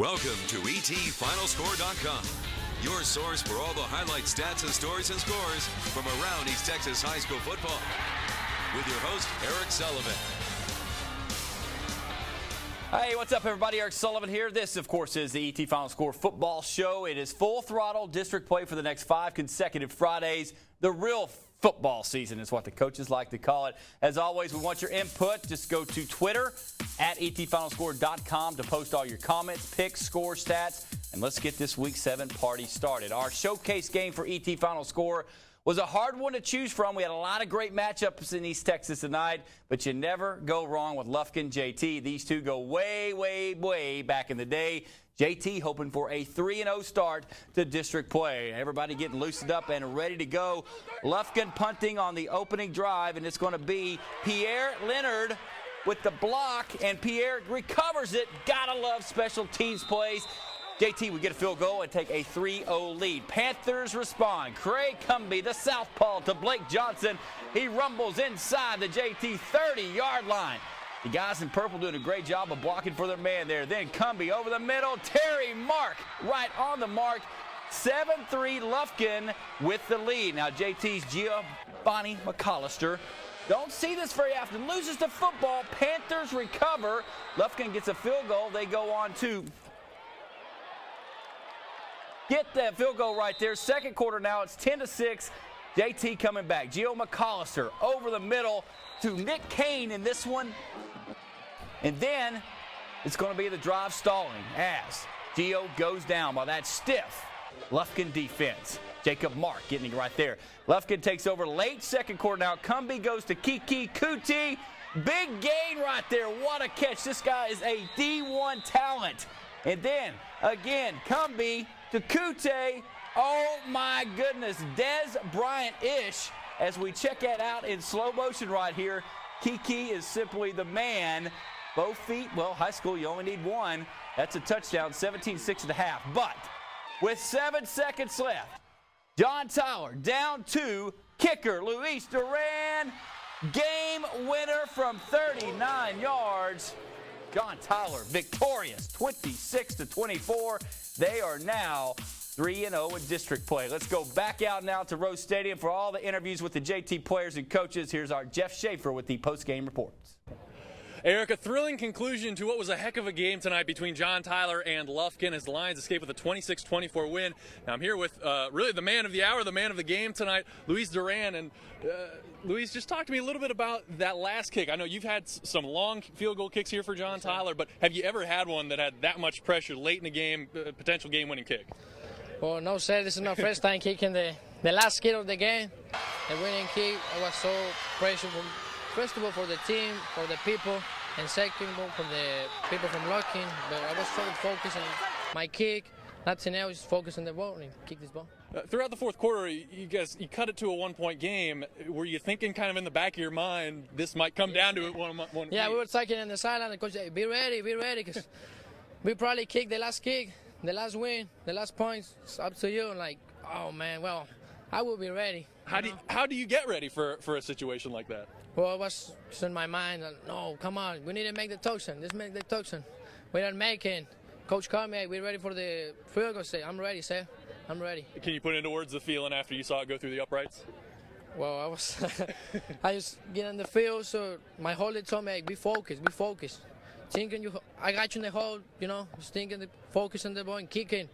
Welcome to ETFinalscore.com, your source for all the highlight stats and stories and scores from around East Texas high school football. With your host, Eric Sullivan. Hey, what's up, everybody? Eric Sullivan here. This, of course, is the ET Final Score football show. It is full throttle district play for the next 5 consecutive Fridays. The real football season is what the coaches like to call it. As always, we want your input. Just go to Twitter at ETFinalscore.com to post all your comments, picks, score, stats, and let's get this Week 7 party started. Our showcase game for ET Final Score was a hard one to choose from. We had a lot of great matchups in East Texas tonight, but you never go wrong with Lufkin JT. These two go way, way, way back in the day. JT hoping for a 3-0 start to district play. Everybody getting loosened up and ready to go. Lufkin punting on the opening drive, and it's going to be Pierre Leonard with the block, and Pierre recovers it. Gotta love special teams plays. JT would get a field goal and take a 3-0 lead. Panthers respond. Craig Cumbie, the southpaw, to Blake Johnson. He rumbles inside the JT 30-yard line. The guys in purple doing a great job of blocking for their man there. Then Cumbie over the middle. Terry Mark right on the mark. 7-3 Lufkin with the lead. Now JT's Giovanni McAllister. Don't see this very often. Loses the football. Panthers recover. Lufkin gets a field goal. They go on to get that field goal right there. Second quarter now. It's 10-6. JT coming back. Gio McAllister over the middle to Nick Kane in this one. And then it's going to be the drive stalling as Gio goes down by that stiff Lufkin defense. Jacob Mark getting it right there. Lufkin takes over late second quarter now. Cumbie goes to Kiki Kuti. Big gain right there. What a catch. This guy is a D1 talent. And then, again, Cumbie to Kute. Oh, my goodness. Des Bryant-ish. As we check that out in slow motion right here, Kiki is simply the man. Both feet, well, high school, you only need one. That's a touchdown, 17-6 and a half. But with 7 seconds left, John Tyler down to kicker Luis Duran. Game winner from 39 yards. John Tyler victorious, 26-24. They are now 3-0 in district play. Let's go back out now to Rose Stadium for all the interviews with the JT players and coaches. Here's our Jeff Schaefer with the post-game reports. Eric, a thrilling conclusion to what was a heck of a game tonight between John Tyler and Lufkin as the Lions escape with a 26-24 win. Now I'm here with really the man of the hour, the man of the game tonight, Luis Duran. And Luis, just talk to me a little bit about that last kick. I know you've had some long field goal kicks here for John Tyler, but have you ever had one that had that much pressure late in the game, potential game-winning kick? Well, no, sir. This is my first time kicking the last kick of the game. The winning kick. I was so pressured, first of all, for the team, for the people, and second of all, for the people from Lufkin. But I was so focused on my kick. Nothing else, just focus on the ball and kick this ball. Throughout the fourth quarter, you cut it to a one-point game. Were you thinking kind of in the back of your mind, this might come down to it one? Yeah, we were talking on the sideline. The coach said, be ready, because we probably kicked the last kick. The last win, the last points, it's up to you. And like, oh man, well, I will be ready. How do you get ready for a situation like that? Well, it was in my mind. No, come on, we need to make the touchdown. Let's make the touchdown. We're not making. Coach called me. We're ready for the field goal. Say, I'm ready, sir. I'm ready. Can you put into words the feeling after you saw it go through the uprights? Well, I was. I just get on the field. So my whole told me, be focused, be focused. Thinking I got you in the hole, just thinking, focus on the ball and kicking.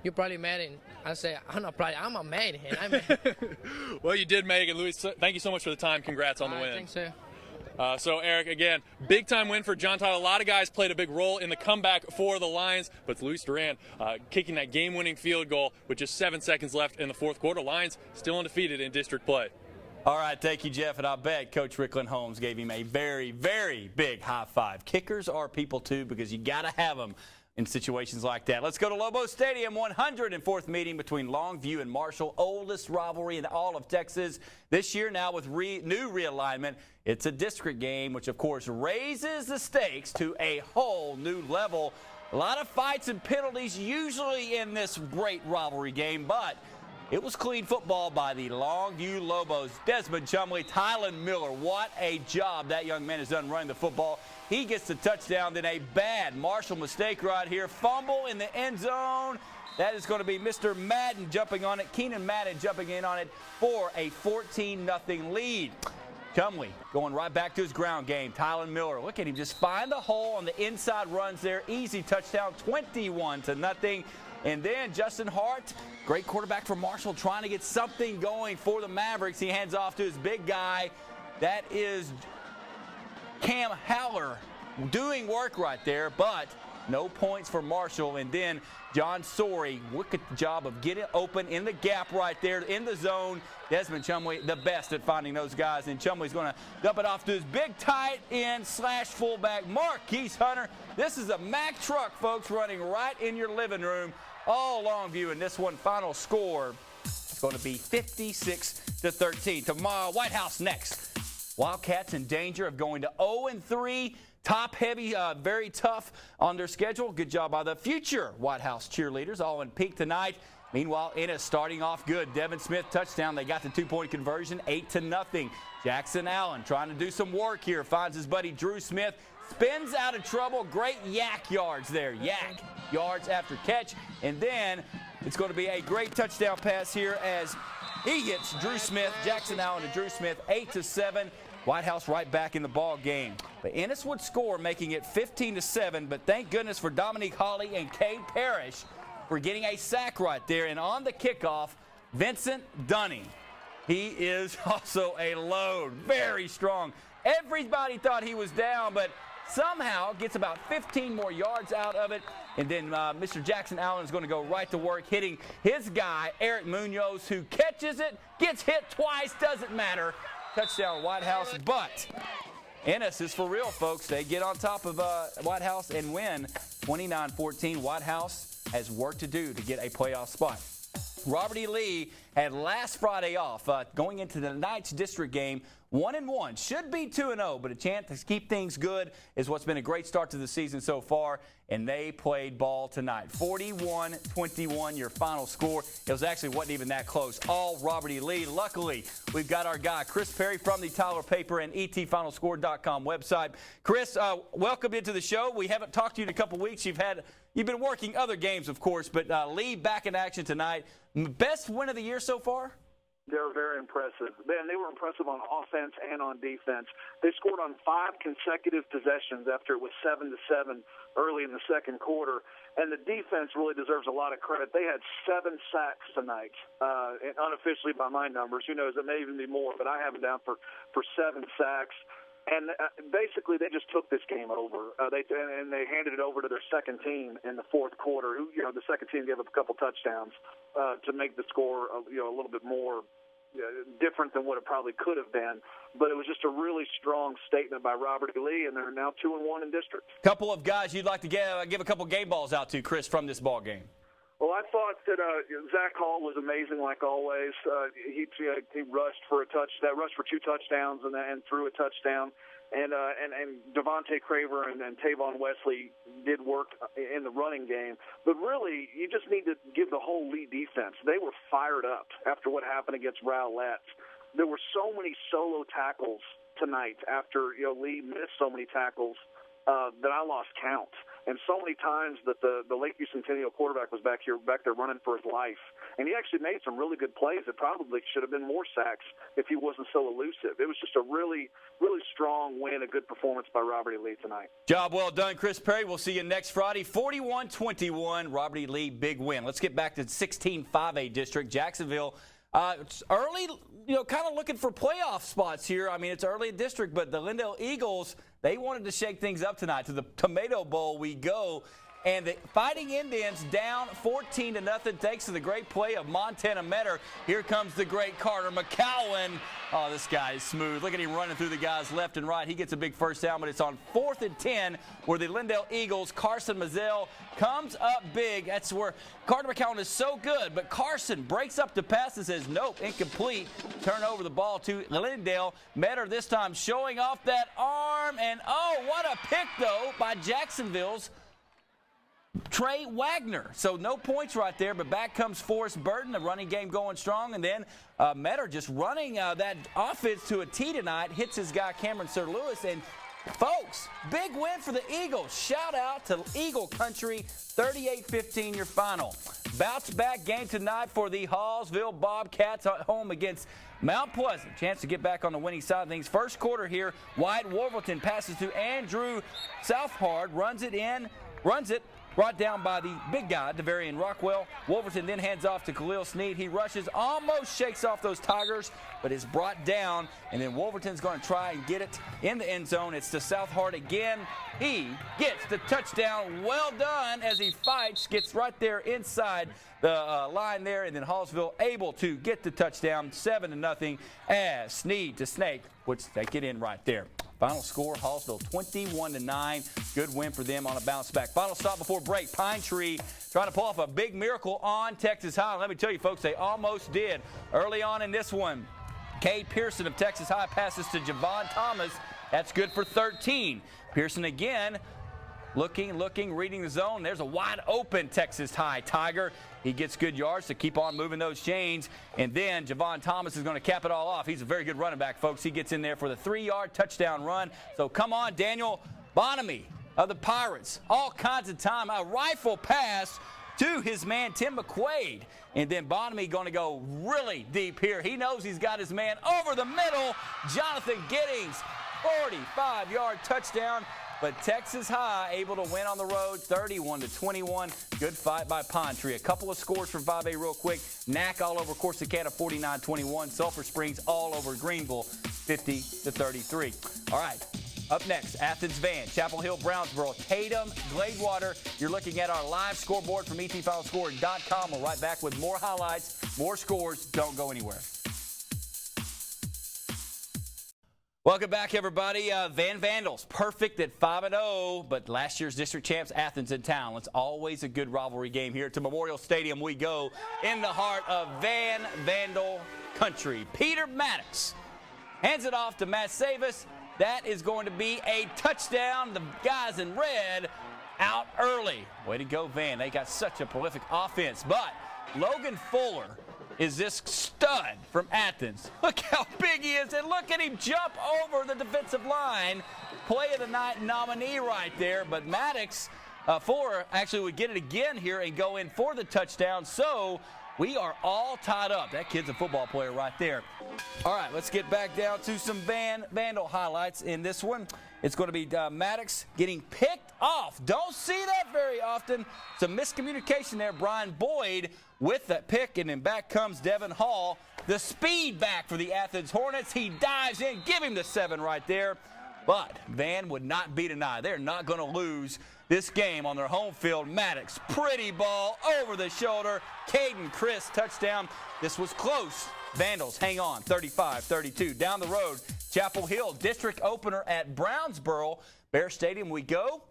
You probably made it. I say, I'm not probably, I'm a man. And I made it. Well, you did make it, Luis. Thank you so much for the time. Congrats on the win. Thanks, sir. So, Eric, again, big-time win for John Tyler. A lot of guys played a big role in the comeback for the Lions, but it's Luis Duran kicking that game-winning field goal with just 7 seconds left in the fourth quarter. Lions still undefeated in district play. All right, thank you, Jeff. And I bet Coach Rickland Holmes gave him a very, very big high five. Kickers are people, too, because you got to have them in situations like that. Let's go to Lobo Stadium, 104th meeting between Longview and Marshall, oldest rivalry in all of Texas. This year now with new realignment, it's a district game, which, of course, raises the stakes to a whole new level. A lot of fights and penalties usually in this great rivalry game, but It was clean football by the Longview Lobos. Desmond Chumley, Tylen Miller, what a job that young man has done running the football. He gets the touchdown, then a bad Marshall mistake right here. Fumble in the end zone. That is going to be Mr. Madden jumping on it. Keenan Madden jumping in on it for a 14-0 lead. Chumley going right back to his ground game. Tylen Miller, look at him just find the hole on the inside runs there. Easy touchdown, 21-0. And then Justin Hart, great quarterback for Marshall, trying to get something going for the Mavericks. He hands off to his big guy. That is Cam Haller doing work right there, but no points for Marshall. And then John Sorey, look at the job of getting open in the gap right there in the zone. Desmond Chumley, the best at finding those guys. And Chumley's going to dump it off to his big tight end / fullback, Marquise Hunter. This is a Mack truck, folks, running right in your living room. All Longview, and this one final score is going to be 56-13. Tomorrow, White House next. Wildcats in danger of going to 0-3. Top heavy, very tough on their schedule. Good job by the future White House cheerleaders, all in pink tonight. Meanwhile, Ennis starting off good. Devin Smith touchdown. They got the 2-point conversion, 8-0. Jackson Allen trying to do some work here. Finds his buddy Drew Smith. Spins out of trouble. Great yak yards there. Yak yards after catch. And then it's going to be a great touchdown pass here as he hits Drew Smith. Jackson Allen to Drew Smith, 8-7. White House right back in the ball game. But Ennis would score, making it 15-7. But thank goodness for Dominique Hawley and Cade Parrish for getting a sack right there. And on the kickoff, Vincent Dunning. He is also a load. Very strong. Everybody thought he was down, but somehow gets about 15 more yards out of it. And then Mr. Jackson Allen is going to go right to work, hitting his guy, Eric Munoz, who catches it, gets hit twice, doesn't matter. Touchdown, White House. But Ennis is for real, folks. They get on top of White House and win 29-14. White House has work to do to get a playoff spot. Robert E. Lee had last Friday off, going into tonight's district game. 1-1, should be 2-0, but a chance to keep things good is what's been a great start to the season so far, and they played ball tonight. 41-21, your final score. It wasn't even that close. All Robert E. Lee. Luckily, we've got our guy, Chris Perry from the Tyler Paper and ETFinalScore.com website. Chris, welcome into the show. We haven't talked to you in a couple weeks. You've been working other games, of course, but Lee back in action tonight. Best win of the year so far? They were very impressive. Man, they were impressive on offense and on defense. They scored on 5 consecutive possessions after it was 7-7 early in the second quarter. And the defense really deserves a lot of credit. They had 7 sacks tonight, and unofficially by my numbers. Who knows, it may even be more, but I have it down for 7 sacks. And basically, they just took this game over. They handed it over to their second team in the fourth quarter. The second team gave up a couple touchdowns to make the score, a little bit more different than what it probably could have been. But it was just a really strong statement by Robert E. Lee, and they're now 2-1 in district. Couple of guys you'd like to give a couple game balls out to, Chris, from this ball game. Well, I thought that Zach Hall was amazing, like always. He rushed for 2 touchdowns and threw a touchdown. And Devontae Craver and Tavon Wesley did work in the running game. But really, you just need to give the whole Lee defense. They were fired up after what happened against Rowlett. There were so many solo tackles tonight after Lee missed so many tackles that I lost count. And so many times that the Lakeview Centennial quarterback was back there running for his life. And he actually made some really good plays that probably should have been more sacks if he wasn't so elusive. It was just a really, really strong win, a good performance by Robert E. Lee tonight. Job well done, Chris Perry. We'll see you next Friday. 41-21, Robert E. Lee, big win. Let's get back to 16-5A district. Jacksonville, it's early, kind of looking for playoff spots here. I mean, it's early in district, but the Lyndale Eagles, they wanted to shake things up tonight. To the Tomato Bowl we go. And the Fighting Indians down 14-0 thanks to the great play of Montana Metter. Here comes the great Carter McCowan. Oh, this guy is smooth. Look at him running through the guys left and right. He gets a big first down, but it's on 4th and 10 where the Lyndale Eagles, Carson Mazzell, comes up big. That's where Carter McCowan is so good, but Carson breaks up the pass and says, nope, incomplete. Turn over the ball to Lyndale. Metter this time showing off that arm, and oh, what a pick, though, by Jacksonville's Trey Wagner. So no points right there, but back comes Forrest Burton, the running game going strong, and then Metter just running that offense to a T tonight, hits his guy Cameron Sir Lewis, and folks, big win for the Eagles. Shout out to Eagle Country, 38-15 your final. Bounce back game tonight for the Hallsville Bobcats at home against Mount Pleasant. Chance to get back on the winning side of things. First quarter here, Wyatt Warburton passes to Andrew Southpard, runs it. Brought down by the big guy, Devarian Rockwell. Wolverton then hands off to Khalil Sneed. He rushes, almost shakes off those Tigers, but is brought down. And then Wolverton's going to try and get it in the end zone. It's to Southpard again. He gets the touchdown. Well done as he fights, gets right there inside the line there. And then Hallsville able to get the touchdown, 7-0, as Sneed to Snake, which they get in right there. Final score, Hallsville 21-9. Good win for them on a bounce back. Final stop before break, Pine Tree trying to pull off a big miracle on Texas High. Let me tell you, folks, they almost did. Early on in this one, Cade Pearson of Texas High passes to Javon Thomas. That's good for 13. Pearson again, looking, reading the zone. There's a wide open Texas High Tiger. He gets good yards to keep on moving those chains. And then Javon Thomas is going to cap it all off. He's a very good running back, folks. He gets in there for the 3-yard touchdown run. So come on, Daniel Bonamy of the Pirates. All kinds of time. A rifle pass to his man, Tim McQuaid. And then Bonamy going to go really deep here. He knows he's got his man over the middle. Jonathan Giddings, 45-yard touchdown. But Texas High able to win on the road, 31-21. Good fight by Pine Tree. A couple of scores from 5A real quick. Knack all over Corsicana, 49-21. Sulphur Springs all over Greenville, 50-33. All right, up next, Athens Van, Chapel Hill, Brownsboro, Tatum, Gladewater. You're looking at our live scoreboard from ETFinalScore.com. We're right back with more highlights, more scores. Don't go anywhere. Welcome back, everybody. Van Vandals, perfect at 5-0, but last year's district champs, Athens in town. It's always a good rivalry game here. To Memorial Stadium we go in the heart of Van Vandal country. Peter Maddox hands it off to Matt Savis. That is going to be a touchdown. The guys in red out early. Way to go, Van. They got such a prolific offense. But Logan Fuller is this stud from Athens. Look how big he is, and look at him jump over the defensive line. Play of the night nominee right there, but Maddox, Fuller actually would get it again here and go in for the touchdown, so we are all tied up. That kid's a football player right there. All right, let's get back down to some Vandal highlights in this one. It's going to be Maddox getting picked off. Don't see that very often. Some miscommunication there. Brian Boyd with that pick, and then back comes Devin Hall, the speed back for the Athens Hornets. He dives in, give him the 7 right there. But Van would not be denied. They're not going to lose this game on their home field. Maddox, pretty ball over the shoulder. Caden Chris, touchdown. This was close. Vandals hang on, 35-32. Down the road, Chapel Hill, district opener at Brownsboro. Bear Stadium we go.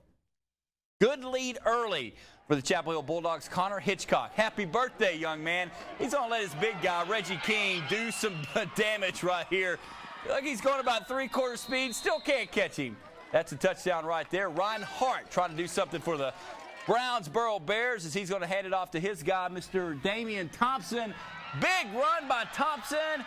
Good lead early for the Chapel Hill Bulldogs. Connor Hitchcock, happy birthday, young man. He's going to let his big guy, Reggie King, do some damage right here. Like he's going about 3/4 speed, still can't catch him. That's a touchdown right there. Ryan Hart trying to do something for the Brownsboro Bears as he's going to hand it off to his guy, Mr. Damian Thompson. Big run by Thompson.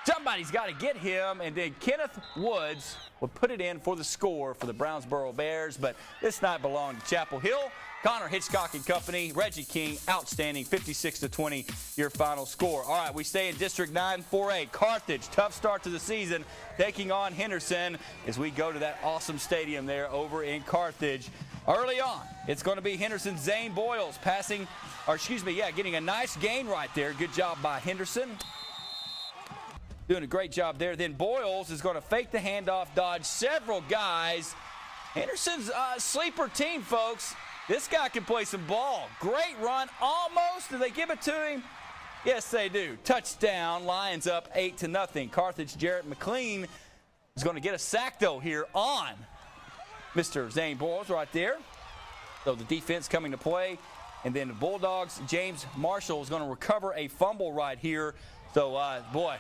Somebody's got to get him, and then Kenneth Woods will put it in for the score for the Brownsboro Bears, but this night belonged to Chapel Hill. Connor Hitchcock and company, Reggie King, outstanding, 56-20, your final score. All right, we stay in District 9 4A. Carthage, tough start to the season, taking on Henderson as we go to that awesome stadium there over in Carthage. Early on, it's going to be Henderson's Zane Boyles getting a nice gain right there. Good job by Henderson. Doing a great job there. Then Boyles is going to fake the handoff, dodge several guys. Henderson's sleeper team, folks. This guy can play some ball. Great run, almost. Do they give it to him? Yes, they do. Touchdown, Lions up 8-0. Carthage Jarrett McLean is going to get a sack, though, here on Mr. Zane Boyles right there. So the defense coming to play. And then the Bulldogs, James Marshall is going to recover a fumble right here. So, boy,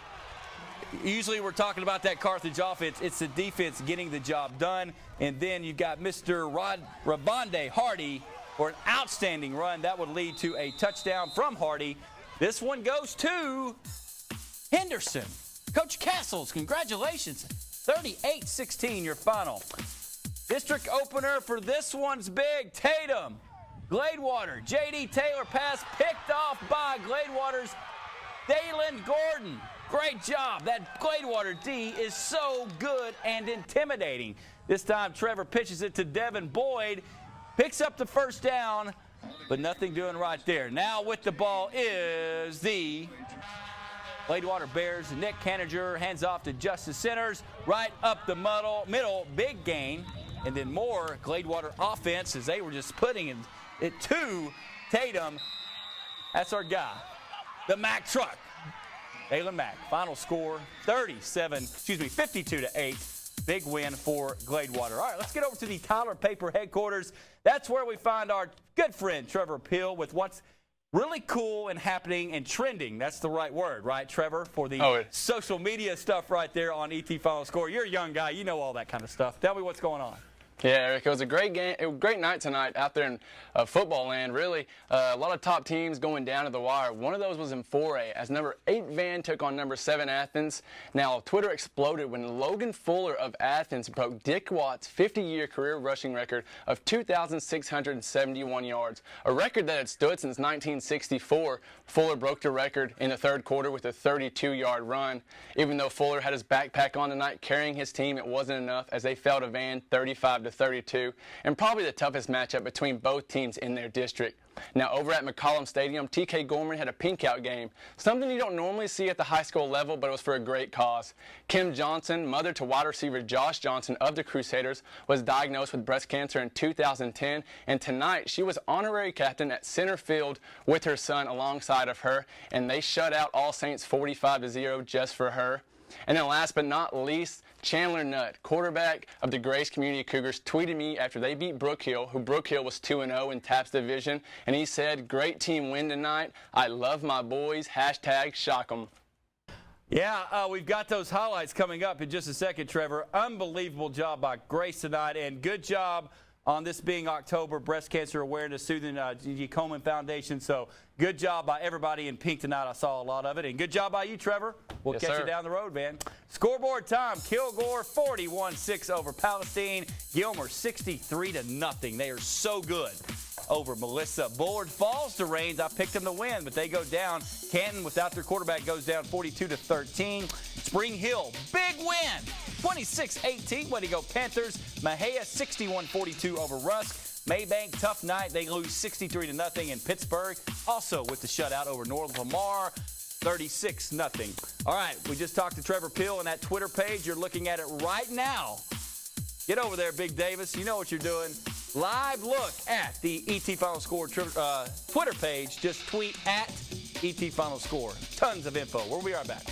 usually we're talking about that Carthage offense. It's the defense getting the job done. And then you've got Mr. Rabonde Hardy for an outstanding run. That would lead to a touchdown from Hardy. This one goes to Henderson. Coach Castles, congratulations. 38-16 your final. District opener for this one's big. Tatum, Gladewater, J.D. Taylor pass picked off by Gladewater's Dalen Gordon. Great job. That Gladewater D is so good and intimidating. This time Trevor pitches it to Devin Boyd. Picks up the first down, but nothing doing right there. Now with the ball is the Gladewater Bears. Nick Canninger hands off to Justice Centers. Right up the middle, big gain. And then more Gladewater offense as they were just putting it to Tatum. That's our guy, the Mack truck. Dalen Mack. Final score 52-8. Big win for Gladewater. All right, let's get over to the Tyler Paper headquarters. That's where we find our good friend Trevor Peel with what's really cool and happening and trending. That's the right word, right, Trevor, for the social media stuff right there on ET Final Score. You're a young guy. You know all that kind of stuff. Tell me what's going on. Yeah, Eric, it was a great game, a great night tonight out there in football land, really. A lot of top teams going down to the wire. One of those was in 4A as number 8 Van took on number 7 Athens. Now, Twitter exploded when Logan Fuller of Athens broke Dick Watt's 50-year career rushing record of 2,671 yards, a record that had stood since 1964. Fuller broke the record in the third quarter with a 32-yard run. Even though Fuller had his backpack on tonight carrying his team, it wasn't enough as they fell to Van 35-32, and probably the toughest matchup between both teams in their district. Now, over at McCollum Stadium, TK Gorman had a pink-out game, something you don't normally see at the high school level, but it was for a great cause. Kim Johnson, mother to wide receiver Josh Johnson of the Crusaders, was diagnosed with breast cancer in 2010, and tonight she was honorary captain at center field with her son alongside of her, and they shut out All Saints 45-0 just for her. And then last but not least, Chandler Nutt, quarterback of the Grace Community Cougars, tweeted me after they beat Brookhill, who Brookhill was 2-0 in TAPS division, and he said, "Great team win tonight. I love my boys. #shock 'em." Yeah, we've got those highlights coming up in just a second, Trevor. Unbelievable job by Grace tonight, and good job on this being October Breast Cancer Awareness through the G.G. Coleman Foundation. So good job by everybody in pink tonight. I saw a lot of it. And good job by you, Trevor. We'll catch you down the road, man. Scoreboard time. Kilgore 41-6 over Palestine. Gilmer 63-0. They are so good over Melissa. Bullard falls to Rains. I picked them to win, but they go down. Canton, without their quarterback, goes down 42-13. Spring Hill, big win. 26-18. Way to go, Panthers. Mahia 61-42 over Rusk. Maybank, tough night. They lose 63-0 in Pittsburgh. Also with the shutout over North Lamar, 36-0. All right, we just talked to Trevor Peel on that Twitter page. You're looking at it right now. Get over there, Big Davis. You know what you're doing. Live look at the ET Final Score Twitter page. Just tweet at ET Final Score. Tons of info. We'll be right back.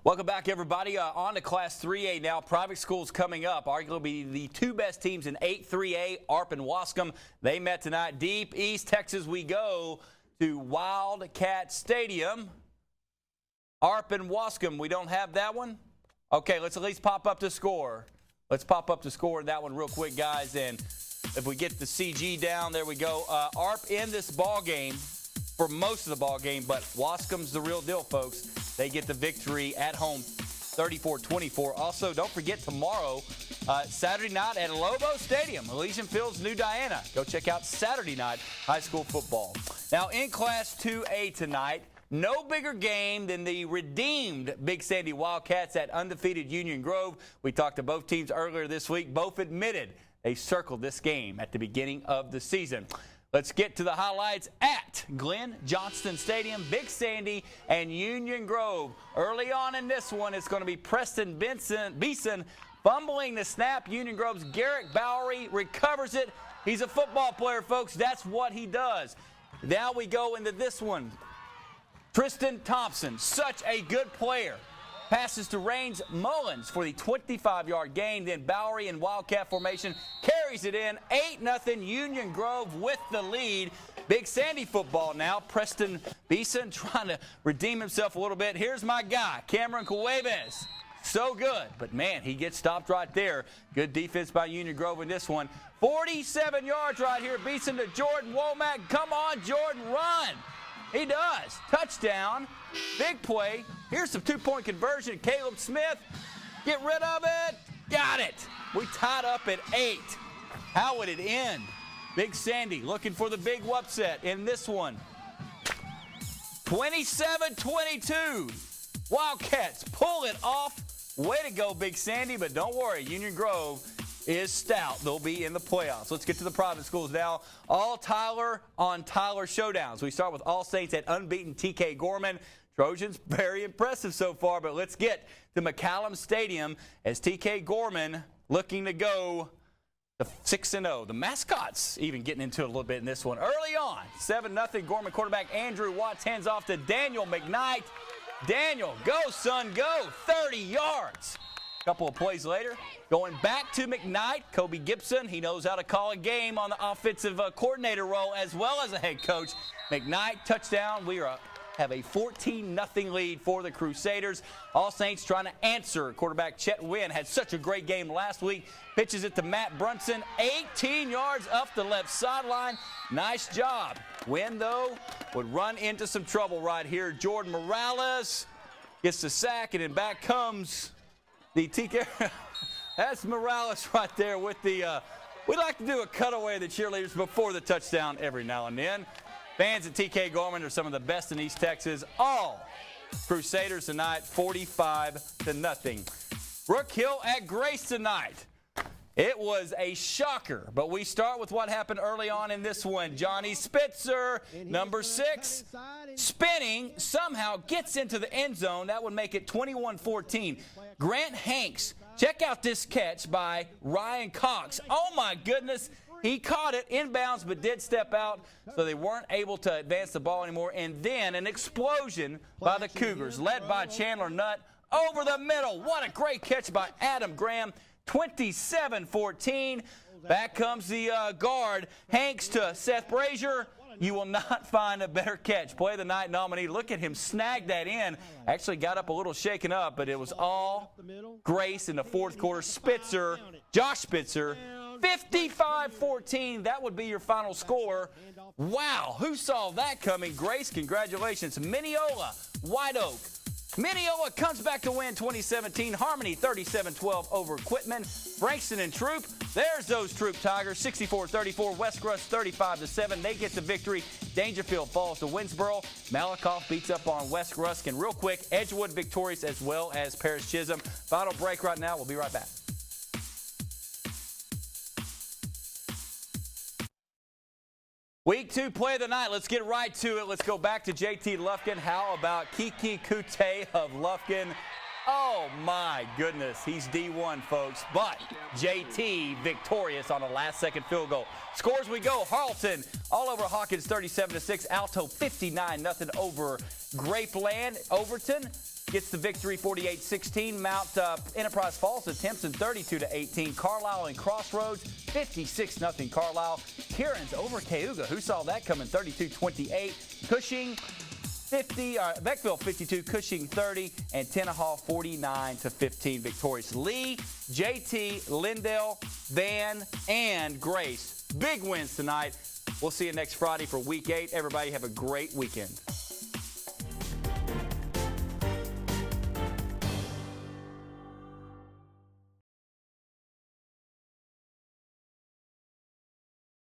Welcome back, everybody. On to Class 3A now. Private schools coming up. Arguably the two best teams in 8-3A, ARP and Wascom. They met tonight. Deep East Texas we go to Wildcat Stadium. ARP and Wascom, we don't have that one? Okay, let's at least pop up the score. Let's pop up the score in that one real quick, guys. And if we get the CG down, there we go. ARP in this ball game for most of the ball game, but Wascom's the real deal, folks. They get the victory at home, 34-24. Also, don't forget tomorrow, Saturday night at Lobo Stadium, Elysian Fields, New Diana. Go check out Saturday night high school football. Now, in Class 2A tonight, no bigger game than the redeemed Big Sandy Wildcats at undefeated Union Grove. We talked to both teams earlier this week. Both admitted they circled this game at the beginning of the season. Let's get to the highlights at Glenn Johnston Stadium, Big Sandy, and Union Grove. Early on in this one, it's going to be Preston Beeson fumbling the snap. Union Grove's Garrett Bowery recovers it. He's a football player, folks. That's what he does. Now we go into this one. Tristan Thompson, such a good player. Passes to Rains Mullins for the 25-yard gain. Then Bowery in Wildcat formation carries it in. 8-0 Union Grove with the lead. Big Sandy football now. Preston Beeson trying to redeem himself a little bit. Here's my guy, Cameron Cuevas. so good. But, man, he gets stopped right there. Good defense by Union Grove in this one. 47 yards right here. Beats him to Jordan Womack. Come on, Jordan, run. He does. Touchdown. Big play. Here's some two-point conversion. Caleb Smith, get rid of it. Got it. We tied up at 8. How would it end? Big Sandy looking for the big upset in this one. 27-22. Wildcats pull it off. Way to go, Big Sandy, but don't worry. Union Grove is stout. They'll be in the playoffs. Let's get to the private schools now. All Tyler on Tyler showdowns. We start with All Saints at unbeaten TK Gorman. Trojans, very impressive so far, but let's get to McCallum Stadium as TK Gorman looking to go to 6-0. The mascots even getting into it a little bit in this one. Early on, 7-0. Gorman quarterback Andrew Watts hands off to Daniel McKnight. Daniel, go, son, go. 30 yards. A couple of plays later, going back to McKnight. Kobe Gibson, he knows how to call a game on the offensive coordinator role as well as a head coach. McKnight, touchdown. We have a 14-0 lead for the Crusaders. All Saints trying to answer. Quarterback Chet Wynn had such a great game last week. Pitches it to Matt Brunson. 18 yards up the left sideline. Nice job. Wynn, though, would run into some trouble right here. Jordan Morales gets the sack, and then back comes the TK. That's Morales right there with the we like to do a cutaway of the cheerleaders before the touchdown every now and then. Fans at TK Gorman are some of the best in East Texas. All Crusaders tonight, 45-0. Brookhill at Grace tonight. It was a shocker, but we start with what happened early on in this one. Johnny Spitzer, number 6, spinning, somehow gets into the end zone. That would make it 21-14. Grant Hanks, check out this catch by Ryan Cox. Oh, my goodness. He caught it inbounds but did step out, so they weren't able to advance the ball anymore. And then an explosion by the Cougars, led by Chandler Nutt, over the middle. What a great catch by Adam Graham. 27-14. Back comes the guard. Hanks to Seth Brazier. You will not find a better catch. Play of the night nominee. Look at him snag that in. Actually got up a little shaken up, but it was all Grace in the fourth quarter. Spitzer, Josh Spitzer, 55-14. That would be your final score. Wow, who saw that coming? Grace, congratulations. Mineola, White Oak. Mineola comes back to win 2017. Harmony 37-12 over Quitman. Frankston and Troop. There's those Troop Tigers. 64-34. West Russ 35-7. They get the victory. Dangerfield falls to Winsboro. Malakoff beats up on West Rusk. And real quick, Edgewood victorious as well as Paris Chisholm. Final break right now. We'll be right back. Week 2 play of the night. Let's get right to it. Let's go back to JT Lufkin. How about Kiki Kute of Lufkin? Oh, my goodness. He's D1, folks. But JT victorious on a last-second field goal. Scores we go. Harleton all over Hawkins 37-6. Alto 59-0 over Grapeland. Overton gets the victory 48-16. Mount Enterprise Falls attempts in 32-18. Carlisle and Crossroads 56-0 Carlisle. Kieran's over Cayuga. Who saw that coming? 32-28. Cushing 50, Beckville 52, Cushing 30, and Tenaha 49-15 victorious. Lee, JT, Lyndale, Van, and Grace. Big wins tonight. We'll see you next Friday for Week 8. Everybody have a great weekend.